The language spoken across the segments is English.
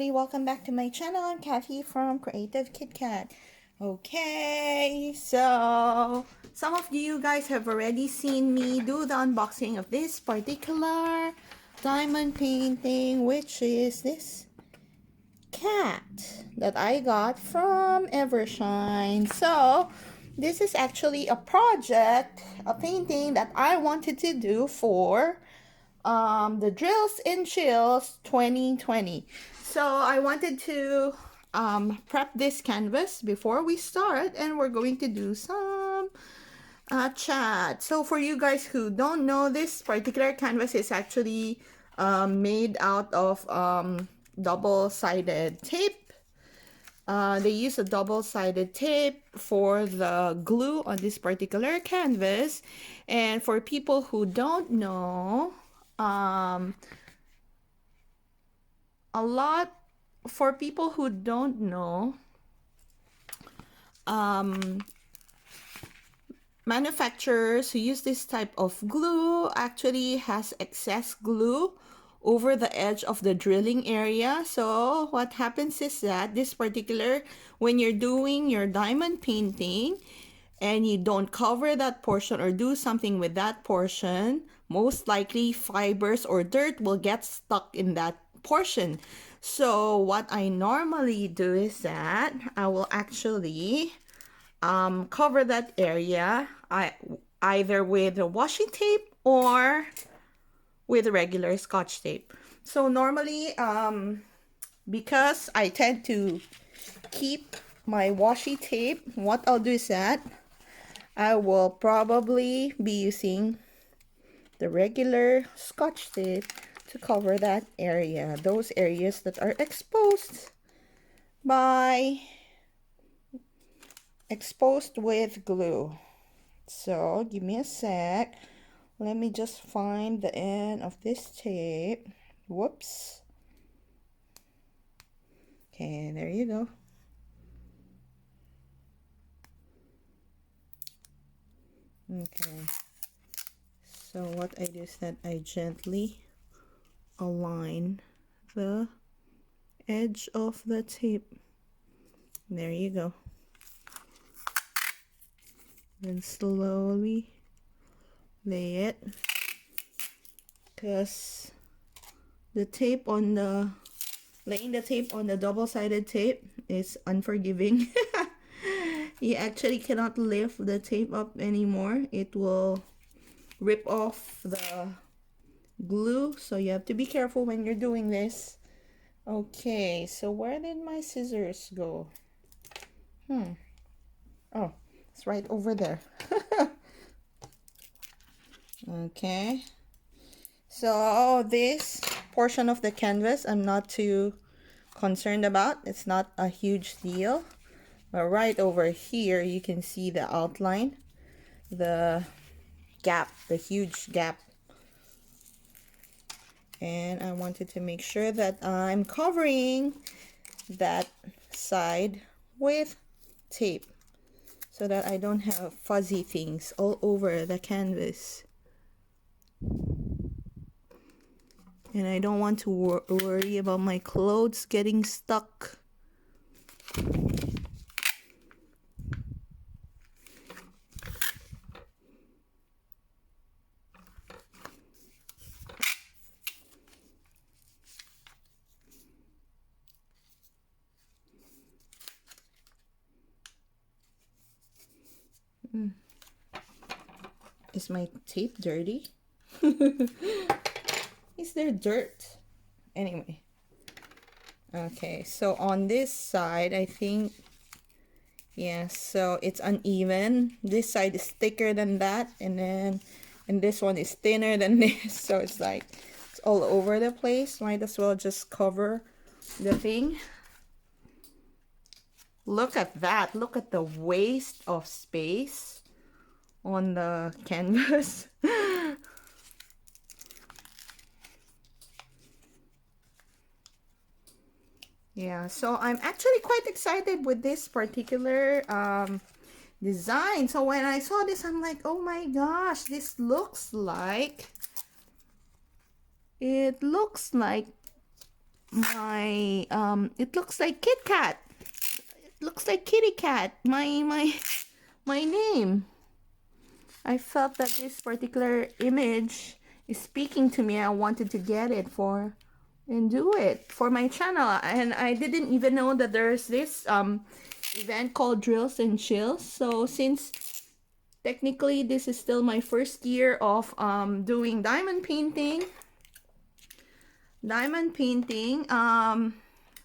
everybody, welcome back to my channel. I'm Kathy from Creative KitKat. Okay, so some of you guys have already seen me do the unboxing of this particular diamond painting, which is this cat that I got from Evershine. So this is actually a project, a painting that I wanted to do for the Drills and Chills 2020. So I wanted to prep this canvas before we start, and we're going to do some chat. So for you guys who don't know, this particular canvas is actually made out of double-sided tape. They use a double-sided tape for the glue on this particular canvas. And for people who don't know, for people who don't know, manufacturers who use this type of glue actually has excess glue over the edge of the drilling area. So what happens is that this particular, when you're doing your diamond painting and you don't cover that portion or do something with that portion, most likely fibers or dirt will get stuck in that portion. So what I normally do is that I will actually cover that area either with a washi tape or with regular scotch tape. So normally because I tend to keep my washi tape, what I'll do is that I will probably be using the regular scotch tape to cover that area, those areas that are exposed with glue. So give me a sec. Let me just find the end of this tape. Whoops. Okay, there you go. Okay. So what I do is that I gently align the edge of the tape. There you go. Then slowly lay it, because the tape on the laying the tape on the double-sided tape is unforgiving. You actually cannot lift the tape up anymore. It will rip off the glue, so you have to be careful when you're doing this. Okay, so where did my scissors go? Oh, it's right over there. Okay, so this portion of the canvas I'm not too concerned about. It's not a huge deal, but right over here you can see the outline, the gap, the huge gap, and I wanted to make sure that I'm covering that side with tape so that I don't have fuzzy things all over the canvas. And I don't want to worry about my clothes getting stuck. Is my tape dirty? Is there dirt? Anyway. Okay, so on this side, I think, yeah, so it's uneven. This side is thicker than that, and this one is thinner than this. So it's like, it's all over the place. Might as well just cover the thing. Look at that. Look at the waste of space on the canvas. Yeah, so I'm actually quite excited with this particular design. So when I saw this, I'm like, oh my gosh, this looks like, it looks like my it looks like kitkat. It looks like kitty cat. My name. I felt that this particular image is speaking to me. I wanted to get it for and do it for my channel. And I didn't even know that there's this event called Drills and Chills. So since technically this is still my first year of doing diamond painting,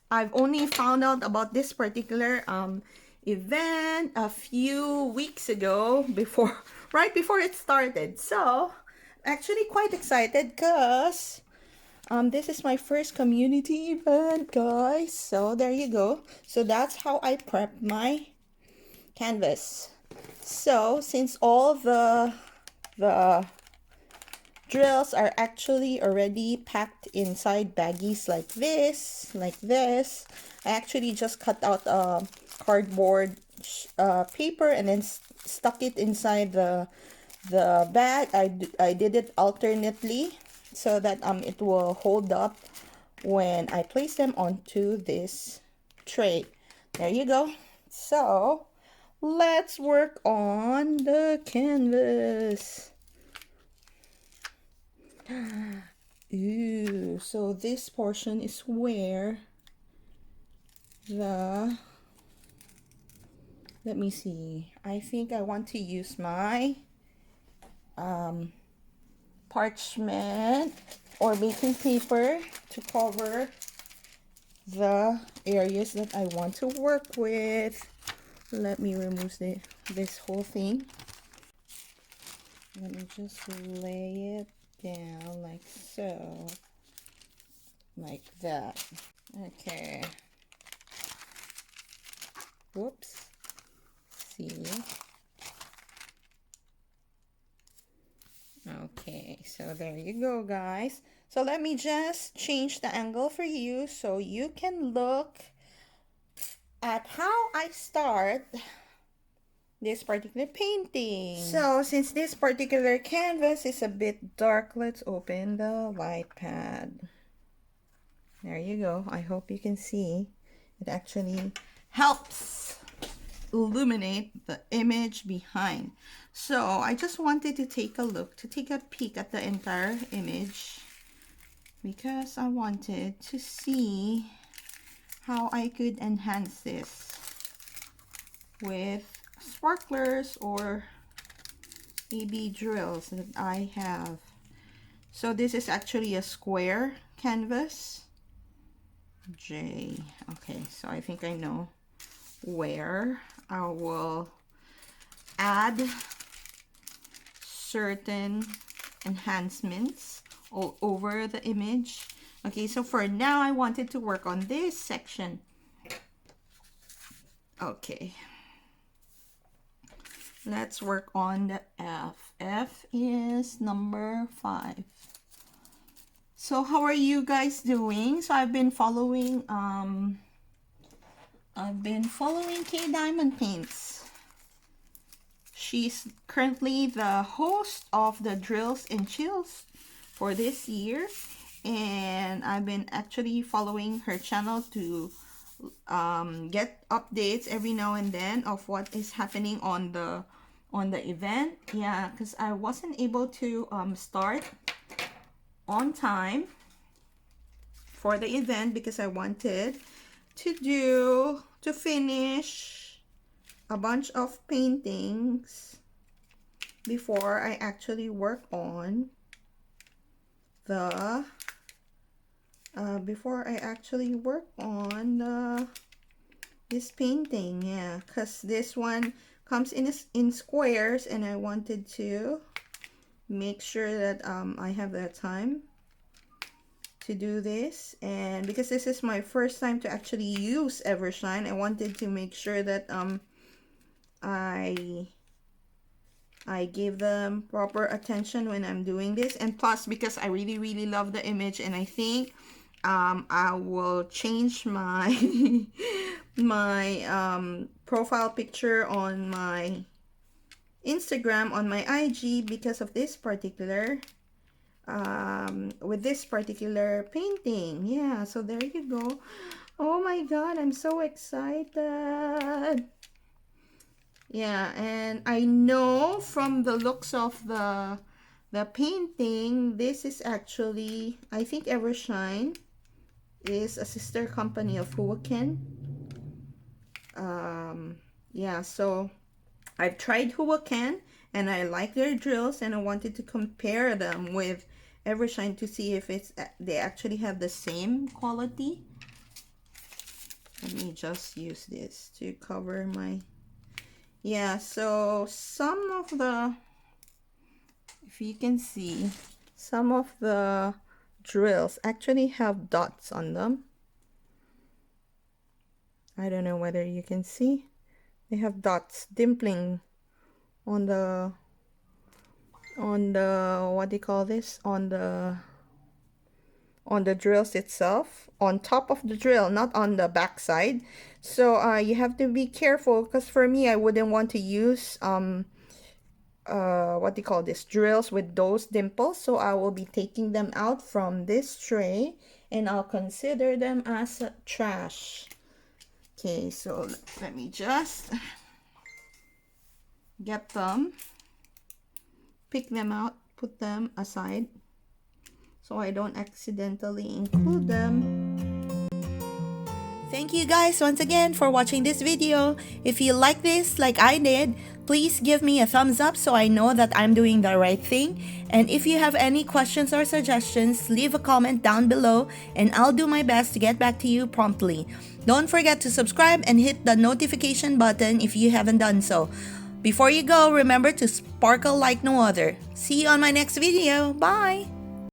I've only found out about this particular event a few weeks ago, before right before it started. So actually quite excited because this is my first community event, guys. So there you go. So that's how I prep my canvas. So since all the drills are actually already packed inside baggies like this, I actually just cut out a cardboard paper and then stuck it inside the bag. I did it alternately so that it will hold up when I place them onto this tray. There you go. So let's work on the canvas. Ooh, so this portion is where the, let me see, I think I want to use my parchment or baking paper to cover the areas that I want to work with. Let me remove this whole thing. Let me just lay it down like so, like that. Okay. Whoops. See. Okay, so there you go, guys. So let me just change the angle for you so you can look at how I start this particular painting. So since this particular canvas is a bit dark, let's open the light pad. There you go. I hope you can see. It actually helps illuminate the image behind. So I just wanted to take a peek at the entire image because I wanted to see how I could enhance this with sparklers or AB drills that I have. So this is actually a square canvas. J. Okay, so I think I know where I will add certain enhancements all over the image. Okay, so for now I wanted to work on this section. Okay, let's work on the F. F is number 5. So how are you guys doing? So I've been following K Diamond Paints. She's currently the host of the Drills and Chills for this year, and I've been actually following her channel to get updates every now and then of what is happening on the event. Yeah, because I wasn't able to start on time for the event because I wanted to finish a bunch of paintings before I actually work on the this painting. Yeah, because this one comes in squares and I wanted to make sure that I have that time to do this, and because this is my first time to actually use Evershine, I wanted to make sure that I give them proper attention when I'm doing this. And plus, because I really love the image, and I think I will change my my profile picture on my Instagram, on my IG, because of this particular with this particular painting. Yeah, so there you go. Oh my god, I'm so excited. Yeah, and I know from the looks of the painting, this is actually, I think Evershine is a sister company of Huaken. Yeah, so I've tried Huaken and I like their drills, and I wanted to compare them with Evershine to see if they actually have the same quality. Let me just use this to cover my, yeah, so some of the, if you can see, some of the drills actually have dots on them. I don't know whether you can see. They have dots, dimpling on the what do you call this? On the drills itself, on top of the drill, not on the back side. So you have to be careful, because for me, I wouldn't want to use what do you call this, drills with those dimples. So I will be taking them out from this tray and I'll consider them as trash. Okay, so let me just get them, pick them out, put them aside so I don't accidentally include them. Thank you guys once again for watching this video. If you like this like I did, please give me a thumbs up so I know that I'm doing the right thing. And if you have any questions or suggestions, leave a comment down below and I'll do my best to get back to you promptly. Don't forget to subscribe and hit the notification button if you haven't done so. Before you go, remember to sparkle like no other. See you on my next video. Bye!